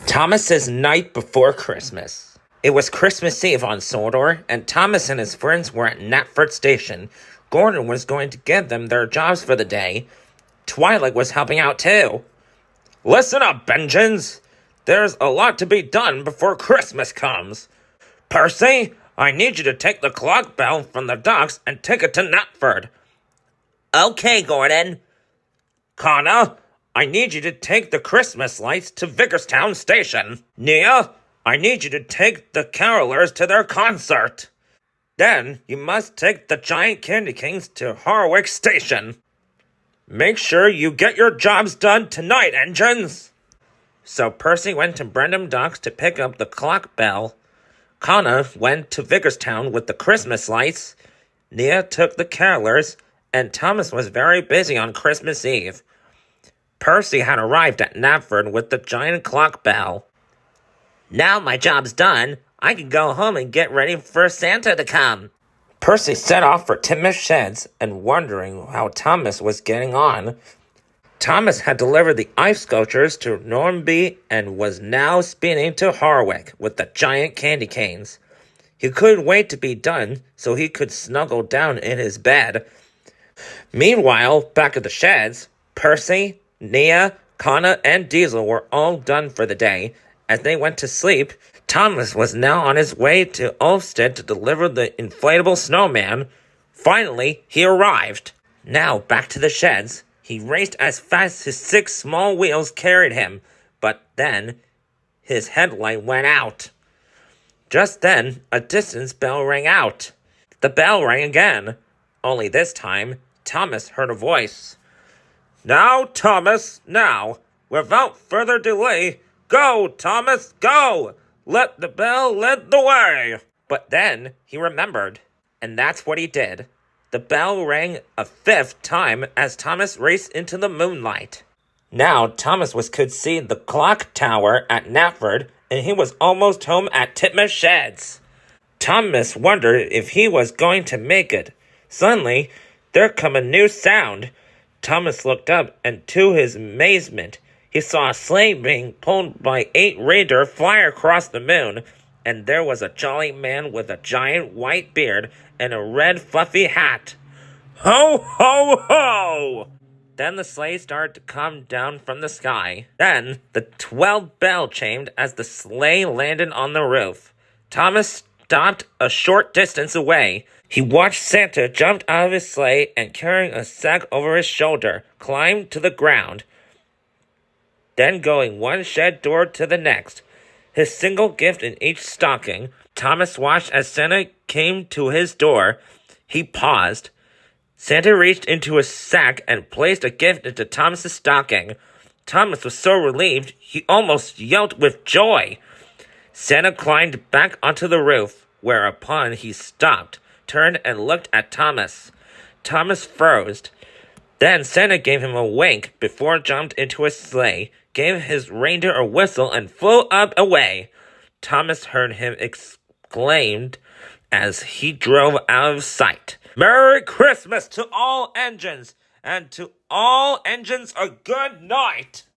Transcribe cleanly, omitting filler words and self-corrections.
Thomas's night before Christmas. It was Christmas Eve on Sodor, and Thomas and his friends were at Knapford Station. Gordon was going to give them their jobs for the day. Twilight was helping out too. Listen up, Benjins! There's a lot to be done before Christmas comes. Percy, I need you to take the clock bell from the docks and take it to Knapford. Okay, Gordon. Connor, I need you to take the Christmas lights to Vicarstown Station. Nia, I need you to take the carolers to their concert. Then you must take the giant candy canes to Harwick Station. Make sure you get your jobs done tonight, engines. So Percy went to Brendam Docks to pick up the clock bell. Connor went to Vicarstown with the Christmas lights. Nia took the carolers, and Thomas was very busy on Christmas Eve. Percy had arrived at Knapford with the giant clock bell. Now my job's done, I can go home and get ready for Santa to come. Percy set off for Titmuss Sheds and wondering how Thomas was getting on. Thomas had delivered the ice sculptures to Normanby and was now speeding to Harwick with the giant candy canes. He couldn't wait to be done so he could snuggle down in his bed. Meanwhile, back at the sheds, Percy, Nia, Connor, and Diesel were all done for the day. As they went to sleep, Thomas was now on his way to Ulfstead to deliver the inflatable snowman. Finally, he arrived. Now, back to the sheds. He raced as fast as his 6 small wheels carried him, but then his headlight went out. Just then, a distance bell rang out. The bell rang again. Only this time, Thomas heard a voice. Now, Thomas, now, without further delay, go, Thomas, go! Let the bell lead the way! But then he remembered, and that's what he did. The bell rang a 5th time as Thomas raced into the moonlight. Now Thomas could see the clock tower at Knapford, and he was almost home at Titmuss Sheds. Thomas wondered if he was going to make it. Suddenly, there came a new sound. Thomas looked up, and to his amazement, he saw a sleigh being pulled by 8 reindeer fly across the moon, and there was a jolly man with a giant white beard and a red fluffy hat. Ho, ho, ho! Then the sleigh started to come down from the sky. Then the 12 bell chimed as the sleigh landed on the roof. Thomas stopped a short distance away. He watched Santa jump out of his sleigh and, carrying a sack over his shoulder, climb to the ground. Then going one shed door to the next, his single gift in each stocking, Thomas watched as Santa came to his door. He paused. Santa reached into his sack and placed a gift into Thomas's stocking. Thomas was so relieved, he almost yelled with joy. Santa climbed back onto the roof, whereupon he stopped, turned and looked at Thomas. Thomas froze. Then Santa gave him a wink before jumped into his sleigh, gave his reindeer a whistle, and flew up away. Thomas heard him exclaimed as he drove out of sight. Merry Christmas to all engines, and to all engines a good night!